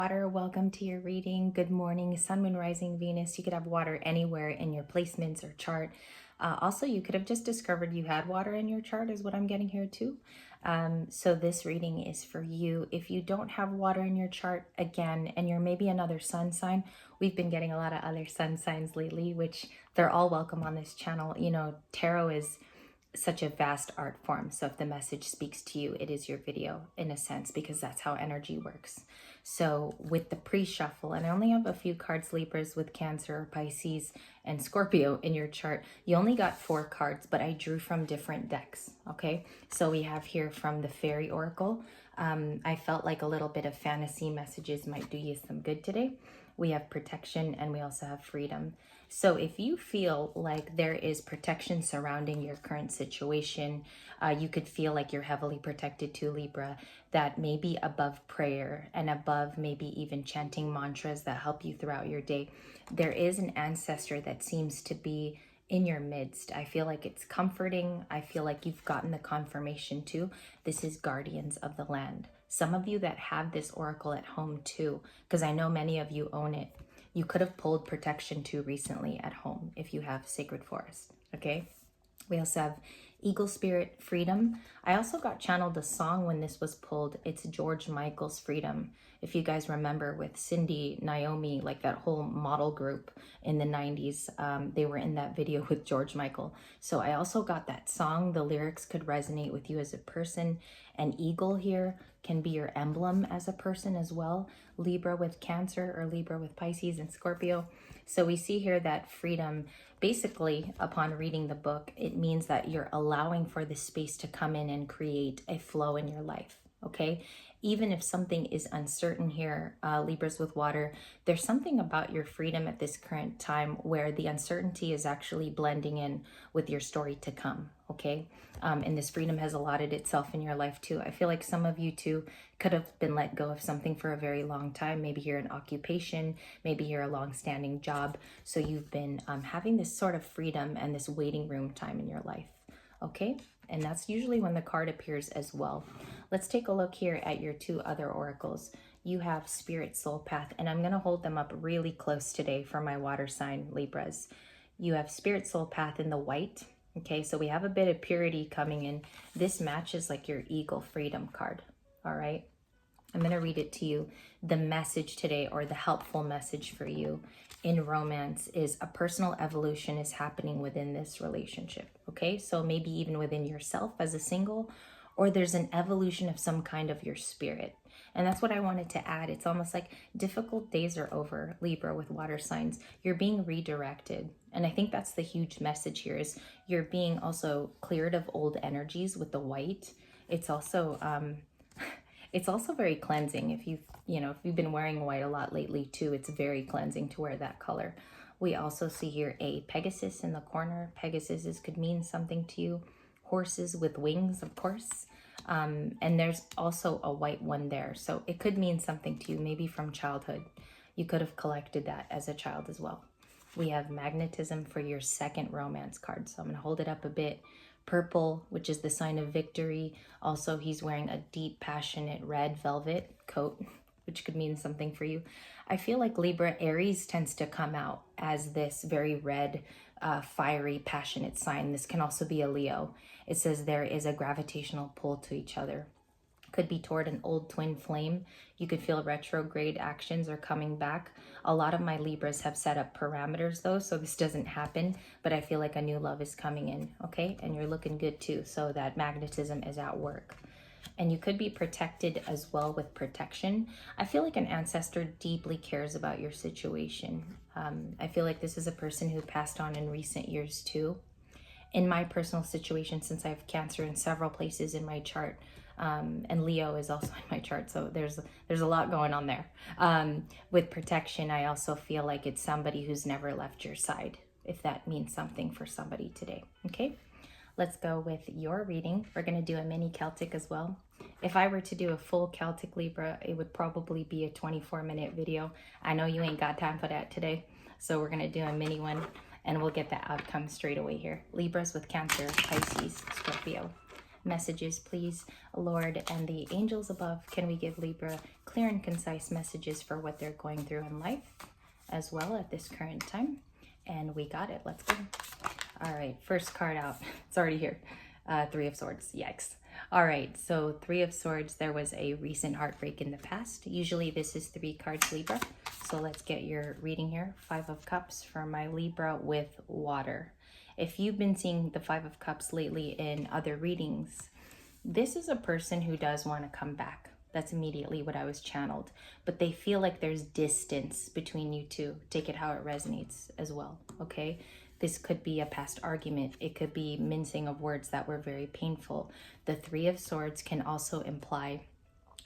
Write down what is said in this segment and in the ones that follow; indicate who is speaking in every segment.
Speaker 1: Water, welcome to your reading. Good morning, Sun, Moon, Rising, Venus. You could have water anywhere in your placements or chart. Also, you could have just discovered you had water in your chart is what I'm getting here too. So this reading is for you. If you don't have water in your chart, again, and you're maybe another sun sign, we've been getting a lot of other sun signs lately, which they're all welcome on this channel. You know, tarot is such a vast art form. So if the message speaks to you, it is your video in a sense, because that's how energy works. So with the pre-shuffle, and I only have a few cards, Libras with Cancer, Pisces, and Scorpio in your chart. You only got 4 cards, but I drew from different decks, okay? So we have here from the Fairy Oracle. I felt like a little bit of fantasy messages might do you some good today. We have protection, and we also have freedom. So if you feel like there is protection surrounding your current situation, you could feel like you're heavily protected too, Libra, that maybe above prayer and above maybe even chanting mantras that help you throughout your day, there is an ancestor that seems to be in your midst. I feel like it's comforting. I feel like you've gotten the confirmation too. This is guardians of the land. Some of you that have this oracle at home too, because I know many of you own it, you could have pulled protection too recently at home if you have sacred forest, okay? We also have Eagle Spirit, Freedom. I also got channeled a song when this was pulled. It's George Michael's Freedom. If you guys remember with Cindy, Naomi, like that whole model group in the 90s, they were in that video with George Michael. So I also got that song. The lyrics could resonate with you as a person. And eagle here can be your emblem as a person as well. Libra with Cancer or Libra with Pisces and Scorpio. So we see here that freedom, basically upon reading the book, it means that you're allowing for the space to come in and create a flow in your life, okay? Even if something is uncertain here, Libras with water, there's something about your freedom at this current time where the uncertainty is actually blending in with your story to come, okay? And this freedom has allotted itself in your life too. I feel like some of you too could have been let go of something for a very long time. Maybe you're an occupation, maybe you're a long-standing job. So you've been having this sort of freedom and this waiting room time in your life, okay? And that's usually when the card appears as well. Let's take a look here at your 2 other oracles. You have Spirit Soul Path, and I'm going to hold them up really close today for my water sign Libras. You have Spirit Soul Path in the white. Okay, so we have a bit of purity coming in. This matches like your Eagle Freedom card. All right, I'm going to read it to you. The message today, or the helpful message for you in romance, is a personal evolution is happening within this relationship. Okay, so maybe even within yourself as a single, or there's an evolution of some kind of your spirit. And that's what I wanted to add. It's almost like difficult days are over, Libra with water signs. You're being redirected. And I think that's the huge message here, is you're being also cleared of old energies with the white. It's also very cleansing. If you've been wearing white a lot lately too, it's very cleansing to wear that color. We also see here a Pegasus in the corner. Pegasus could mean something to you. Horses with wings, of course. And there's also a white one there. So it could mean something to you, maybe from childhood. You could have collected that as a child as well. We have Magnetism for your 2nd romance card. So I'm going to hold it up a bit. Purple, which is the sign of victory. Also, he's wearing a deep, passionate red velvet coat, which could mean something for you. I feel like Libra, Aries tends to come out as this very red, fiery, passionate sign. This can also be a Leo. It says there is a gravitational pull to each other. Could be toward an old twin flame. You could feel retrograde actions are coming back. A lot of my Libras have set up parameters though, so this doesn't happen, but I feel like a new love is coming in, okay? And you're looking good too, so that magnetism is at work. And you could be protected as well with protection. I feel like an ancestor deeply cares about your situation. I feel like this is a person who passed on in recent years too. In my personal situation, since I have Cancer in several places in my chart, and Leo is also in my chart, so there's a lot going on there. With protection, I also feel like it's somebody who's never left your side, if that means something for somebody today, okay? Let's go with your reading. We're going to do a mini Celtic as well. If I were to do a full Celtic Libra, it would probably be a 24-minute video. I know you ain't got time for that today, so we're going to do a mini one, and we'll get the outcome straight away here. Libras with Cancer, Pisces, Scorpio. messages, please, Lord, and the angels above. Can we give Libra clear and concise messages for what they're going through in life as well at this current time? And we got it. Let's go. All right, first card out. It's already here. Three of Swords. Yikes. All right, so Three of Swords, there was a recent heartbreak in the past. Usually this is 3 cards, Libra. So let's get your reading here. 5 of Cups for my Libra with water. If you've been seeing the 5 of Cups lately in other readings, this is a person who does want to come back. That's immediately what I was channeled. But they feel like there's distance between you two. Take it how it resonates as well, okay? This could be a past argument. It could be mincing of words that were very painful. The 3 of Swords can also imply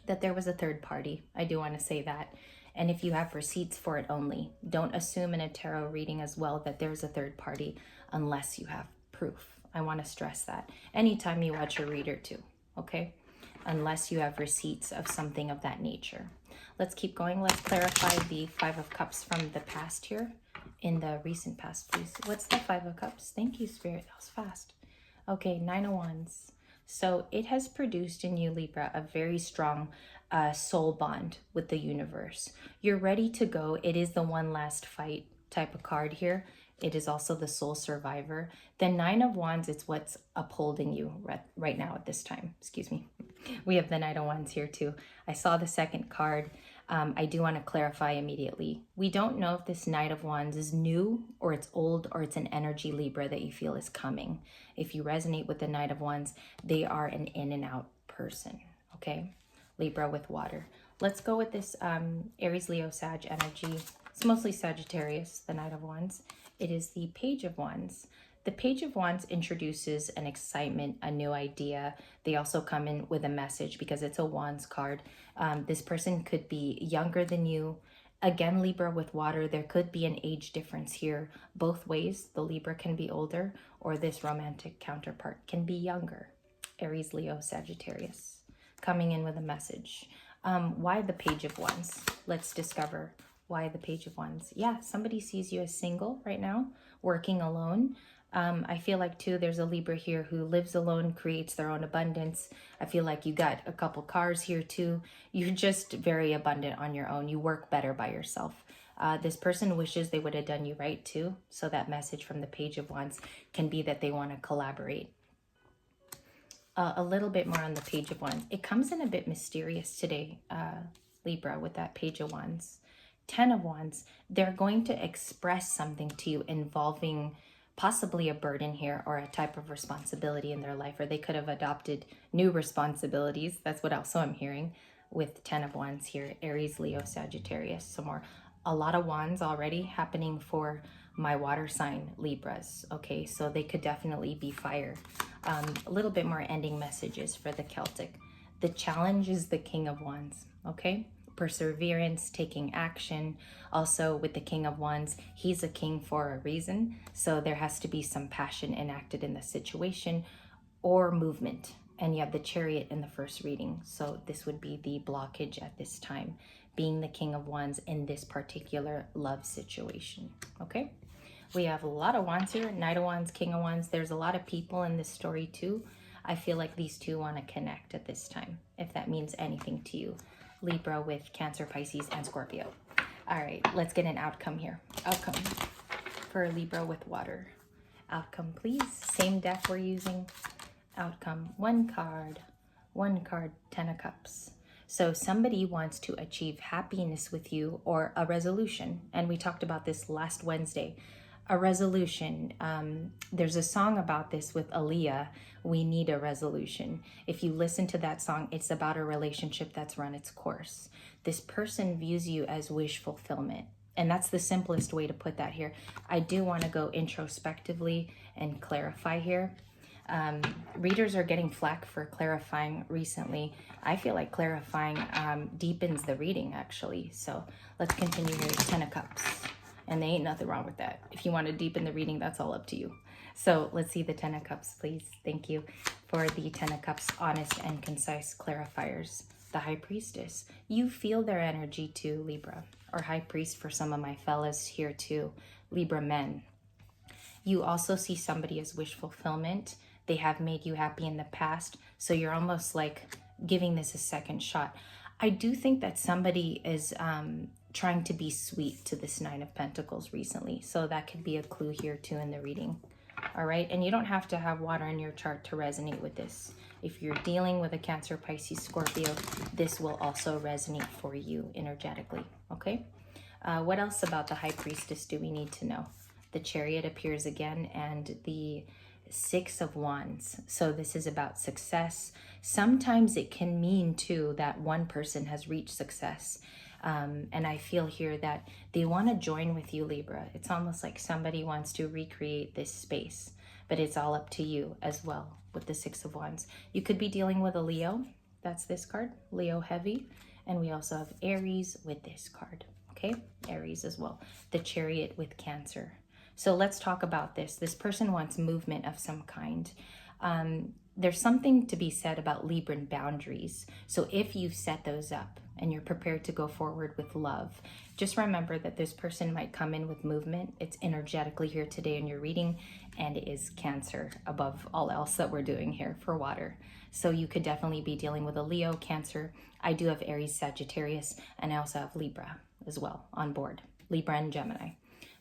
Speaker 1: that there was a third party. I do want to say that. And if you have receipts for it only, don't assume in a tarot reading as well that there's a third party unless you have proof. I want to stress that anytime you watch a reader too, okay? Unless you have receipts of something of that nature. Let's keep going. Let's clarify the 5 of Cups from the past here. In the recent past, please. What's the 5 of Cups? Thank you, Spirit. That was fast. Okay, 9 of Wands. So it has produced in you, Libra, a very strong soul bond with the universe. You're ready to go. It is the one last fight type of card here. It is also the soul survivor. The 9 of Wands, it's what's upholding you right now at this time. Excuse me. We have the Knight of Wands here too. I saw the second card. I do want to clarify immediately. We don't know if this Knight of Wands is new or it's old or it's an energy, Libra, that you feel is coming. If you resonate with the Knight of Wands, they are an in and out person, okay? Libra with water. Let's go with this Aries, Leo, Sag energy. It's mostly Sagittarius, the Knight of Wands. It is the Page of Wands. The Page of Wands introduces an excitement, a new idea. They also come in with a message because it's a Wands card. This person could be younger than you. Again, Libra with water, there could be an age difference here. Both ways, the Libra can be older or this romantic counterpart can be younger. Aries, Leo, Sagittarius. Coming in with a message. Why the Page of Wands? Let's discover why the Page of Wands. Yeah, somebody sees you as single right now, working alone. I feel like too, there's a Libra here who lives alone, creates their own abundance. I feel like you got a couple cars here too. You're just very abundant on your own. You work better by yourself. This person wishes they would have done you right too. So that message from the Page of Wands can be that they want to collaborate. A little bit more on the Page of Wands. It comes in a bit mysterious today, Libra, with that Page of Wands. 10 of Wands, they're going to express something to you involving possibly a burden here or a type of responsibility in their life, or they could have adopted new responsibilities. That's what also I'm hearing with 10 of Wands here, Aries, Leo, Sagittarius. Some more, a lot of Wands already happening for my water sign Libras. Okay, so they could definitely be fire. A little bit more ending messages for the Celtic. The challenge is the King of Wands. Okay, perseverance, taking action. Also with the King of Wands, he's a king for a reason. So there has to be some passion enacted in the situation or movement. And you have the Chariot in the first reading. So this would be the blockage at this time, being the King of Wands in this particular love situation. Okay, we have a lot of Wands here. Knight of Wands, King of Wands. There's a lot of people in this story too. I feel like these two want to connect at this time, if that means anything to you. Libra with Cancer, Pisces, and Scorpio. All right, let's get an outcome here. Outcome for Libra with water. Outcome, please. Same deck we're using. Outcome, one card, 10 of Cups. So somebody wants to achieve happiness with you or a resolution. And we talked about this last Wednesday. A resolution. There's a song about this with Aaliyah, We Need a Resolution. If you listen to that song, it's about a relationship that's run its course. This person views you as wish fulfillment. And that's the simplest way to put that here. I do want to go introspectively and clarify here. Readers are getting flack for clarifying recently. I feel like clarifying deepens the reading actually. So let's continue here. 10 of Cups. And there ain't nothing wrong with that. If you want to deepen the reading, that's all up to you. So let's see the 10 of Cups, please. Thank you for the 10 of Cups, honest and concise clarifiers. The High Priestess. You feel their energy too, Libra. Or High Priest for some of my fellas here too, Libra men. You also see somebody as wish fulfillment. They have made you happy in the past. So you're almost like giving this a second shot. I do think that somebody is trying to be sweet to this Nine of Pentacles recently. So that could be a clue here too in the reading. All right. And you don't have to have water in your chart to resonate with this. If you're dealing with a Cancer, Pisces, Scorpio, this will also resonate for you energetically. Okay. What else about the High Priestess do we need to know? The Chariot appears again, and the Six of Wands. So this is about success. Sometimes it can mean too that one person has reached success. And I feel here that they want to join with you, Libra. It's almost like somebody wants to recreate this space, but it's all up to you as well with the Six of Wands. You could be dealing with a Leo. That's this card, Leo heavy. And we also have Aries with this card. Okay, Aries as well. The Chariot with Cancer. So let's talk about this. This person wants movement of some kind. There's something to be said about Libran boundaries. So if you've set those up and you're prepared to go forward with love, just remember that this person might come in with movement. It's energetically here today in your reading, and it is Cancer above all else that we're doing here for water. So you could definitely be dealing with a Leo, Cancer. I do have Aries, Sagittarius, and I also have Libra as well on board. Libra and Gemini.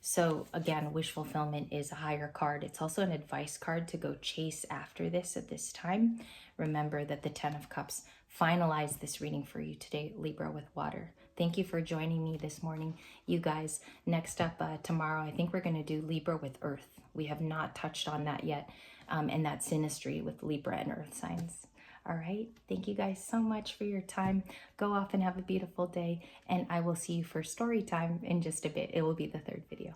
Speaker 1: So again, wish fulfillment is a higher card. It's also an advice card to go chase after this at this time. Remember that the 10 of Cups finalized this reading for you today, Libra with water. Thank you for joining me this morning. You guys, next up tomorrow, I think we're going to do Libra with Earth. We have not touched on that yet, and that synastry with Libra and Earth signs. All right. Thank you guys so much for your time. Go off and have a beautiful day. And I will see you for story time in just a bit. It will be the third video.